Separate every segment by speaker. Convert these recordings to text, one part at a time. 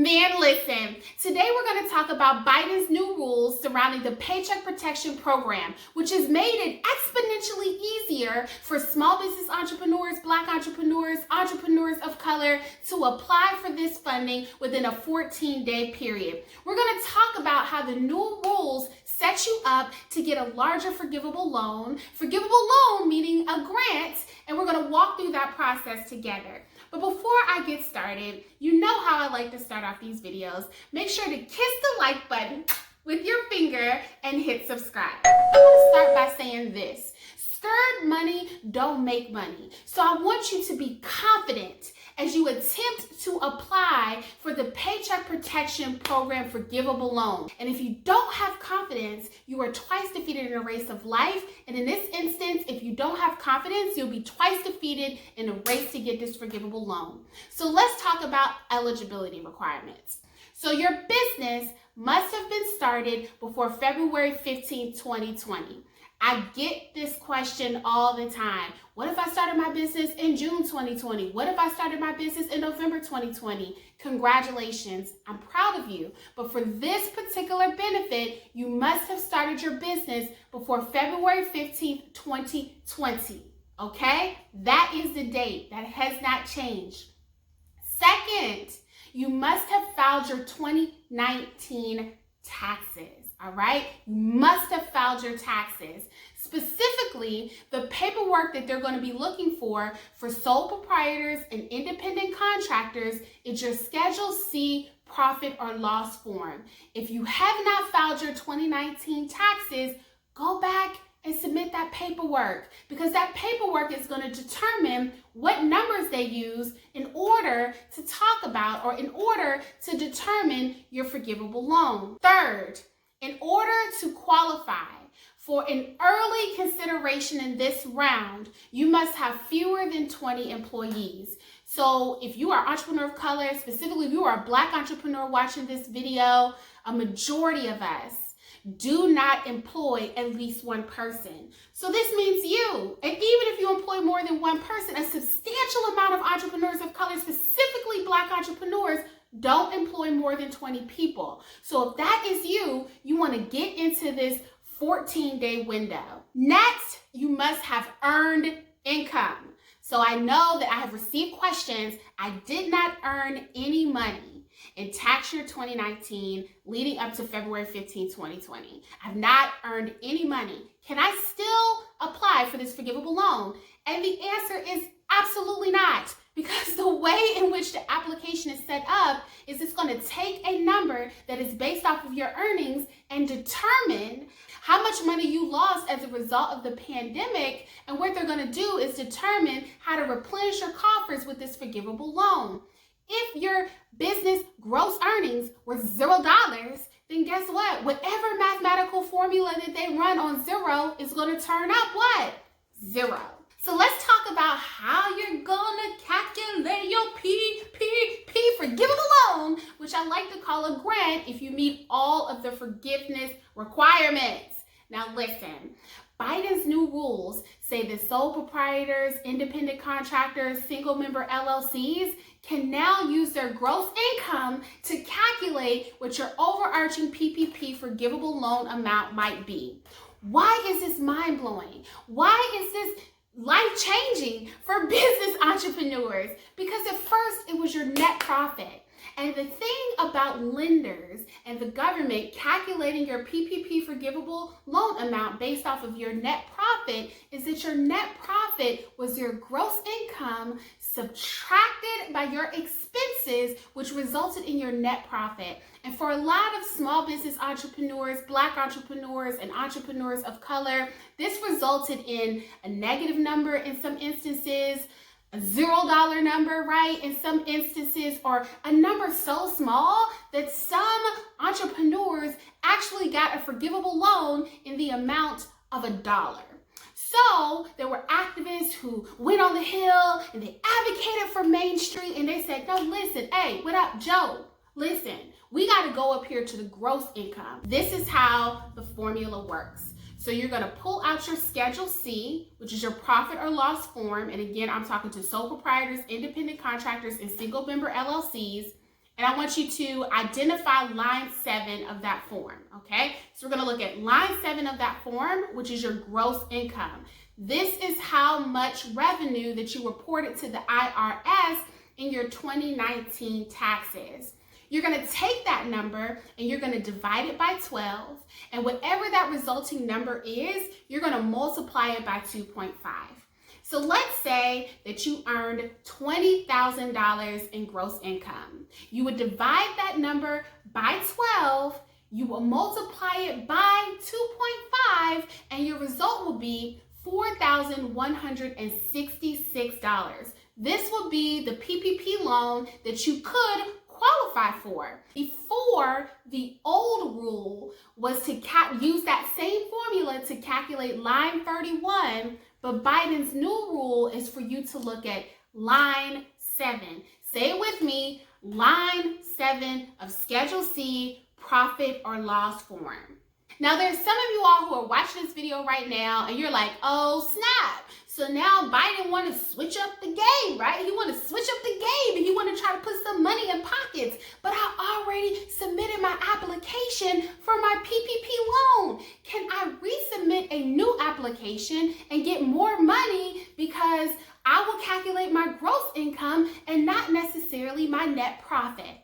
Speaker 1: Man, listen, today we're going to talk about Biden's new rules surrounding the Paycheck Protection Program, which has made it exponentially easier for small business entrepreneurs, Black entrepreneurs, entrepreneurs of color to apply for this funding within a 14-day period. We're going to talk about how the new rules set you up to get a larger forgivable loan meaning a grant, and we're going to walk through that process together. But before I get started, you know how I like to start off these videos. Make sure to kiss the like button with your finger and hit subscribe. I'm going to start by saying this. Scared money don't make money. So I want you to be confident as you attempt to apply for the Paycheck Protection Program Forgivable Loan. And if you don't have confidence, you are twice defeated in a race of life. And in this instance, if you don't have confidence, you'll be twice defeated in a race to get this forgivable loan. So let's talk about eligibility requirements. So your business must have been started before February 15, 2020. I get this question all the time. What if I started my business in June 2020? What if I started my business in November 2020? Congratulations, I'm proud of you. But for this particular benefit, you must have started your business before February 15th, 2020. Okay? That is the date. That has not changed. Second, you must have filed your 2019 taxes. All right, you must have filed your taxes. Specifically, the paperwork that they're going to be looking for sole proprietors and independent contractors is your Schedule C profit or loss form. If you have not filed your 2019 taxes, go back and submit that paperwork, because that paperwork is going to determine what numbers they use in order to talk about or in order to determine your forgivable loan. Third, in order to qualify for an early consideration in this round, you must have fewer than 20 employees. So if you are an entrepreneur of color, specifically if you are a Black entrepreneur watching this video, a majority of us do not employ at least one person. So this means you. And even if you employ more than one person, a substantial amount of entrepreneurs of color, specifically Black entrepreneurs, don't employ more than 20 people. So if that is you, you want to get into this 14-day window. Next, you must have earned income. So I know that I have received questions. I did not earn any money in tax year 2019 leading up to February 15, 2020. I've not earned any money. Can I still apply for this forgivable loan? And the answer is absolutely not. Because the way in which the application is set up is it's going to take a number that is based off of your earnings and determine how much money you lost as a result of the pandemic. And what they're going to do is determine how to replenish your coffers with this forgivable loan. If your business gross earnings were $0, then guess what? Whatever mathematical formula that they run on zero is going to turn up what? Zero. So let's talk about how you're gonna calculate your PPP forgivable loan, which I like to call a grant if you meet all of the forgiveness requirements. Now listen, Biden's new rules say that sole proprietors, independent contractors, single member LLCs can now use their gross income to calculate what your overarching PPP forgivable loan amount might be. Why is this mind-blowing? Why is this life-changing for business entrepreneurs? Because at first it was your net profit. And the thing about lenders and the government calculating your PPP forgivable loan amount based off of your net profit is that your net profit was your gross income subtracted by your expenses, which resulted in your net profit. And for a lot of small business entrepreneurs, Black entrepreneurs, and entrepreneurs of color, this resulted in a negative number in some instances, a $0 number, right? In some instances, or a number so small that some entrepreneurs actually got a forgivable loan in the amount of $1. So there were activists who went on the Hill and they advocated for Main Street, and they said, no, listen, hey, what up, Joe? Listen, we got to go up here to the gross income. This is how the formula works. So you're going to pull out your Schedule C, which is your profit or loss form. And again, I'm talking to sole proprietors, independent contractors, and single member LLCs. And I want you to identify line 7 of that form, okay? So we're gonna look at line 7 of that form, which is your gross income. This is how much revenue that you reported to the IRS in your 2019 taxes. You're gonna take that number and you're gonna divide it by 12, and whatever that resulting number is, you're gonna multiply it by 2.5. So let's say that you earned $20,000 in gross income. You would divide that number by 12, you will multiply it by 2.5, and your result will be $4,166. This will be the PPP loan that you could qualify for. Before, the old rule was to use that same formula to calculate line 31, but Biden's new rule is for you to look at line 7. Say it with me, line 7 of Schedule C, profit or loss form. Now, there's some of you all who are watching this video right now and you're like, oh snap. So now Biden want to switch up the game, right? He want to switch up the game and he want to try to put some money in pockets. But I already submitted my application for my PPP loan. Can I resubmit a new application and get more money because I will calculate my gross income and not necessarily my net profit?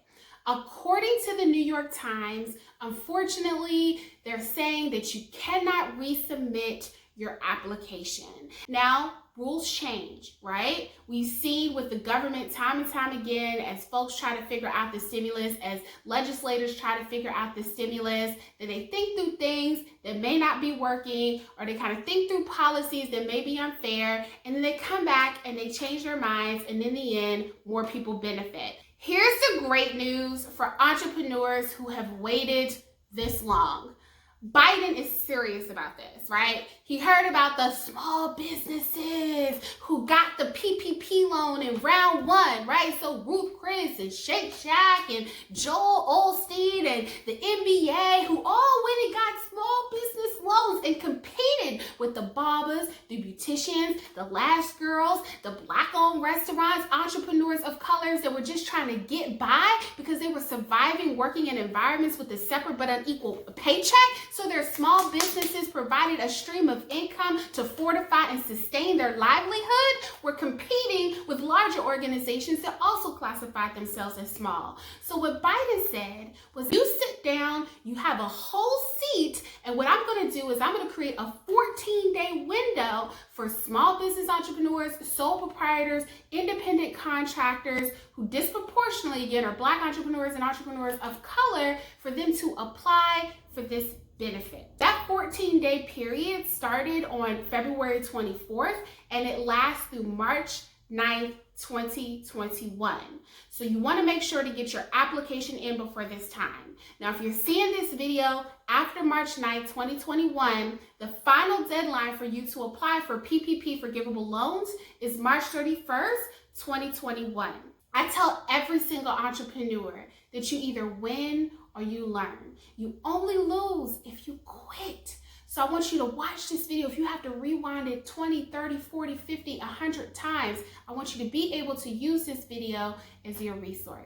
Speaker 1: According to the New York Times, unfortunately, they're saying that you cannot resubmit your application. Now, rules change, right? We've seen with the government time and time again, as folks try to figure out the stimulus, as legislators try to figure out the stimulus, that they think through things that may not be working, or they kind of think through policies that may be unfair, and then they come back and they change their minds, and in the end, more people benefit. Here's the great news for entrepreneurs who have waited this long. Biden is serious about this, right? He heard about the small businesses who got the PPP loan in round 1, right? So Ruth Chris and Shake Shack and Joel Osteen and the NBA who all went and got small business loans and competed with the barbers, the beauticians, the Lash Girls, the Black-owned restaurants, entrepreneurs of colors that were just trying to get by because they were surviving working in environments with a separate but unequal paycheck. So their small businesses provided a stream of income to fortify and sustain their livelihood. Were competing with larger organizations that also classified themselves as small. So what Biden said was, you sit down, you have a whole seat, and what I'm going to do is I'm going to create a 14-day window for small business entrepreneurs, sole proprietors, independent contractors who disproportionately, again, are Black entrepreneurs and entrepreneurs of color, for them to apply for this benefit. That 14-day period started on February 24th and it lasts through March 9th, 2021. So you want to make sure to get your application in before this time. Now, if you're seeing this video after March 9th, 2021, the final deadline for you to apply for PPP forgivable loans is March 31st, 2021. I tell every single entrepreneur that you either win or you learn. You only lose if you quit. So I want you to watch this video. If you have to rewind it 20, 30, 40, 50, 100 times, I want you to be able to use this video as your resource.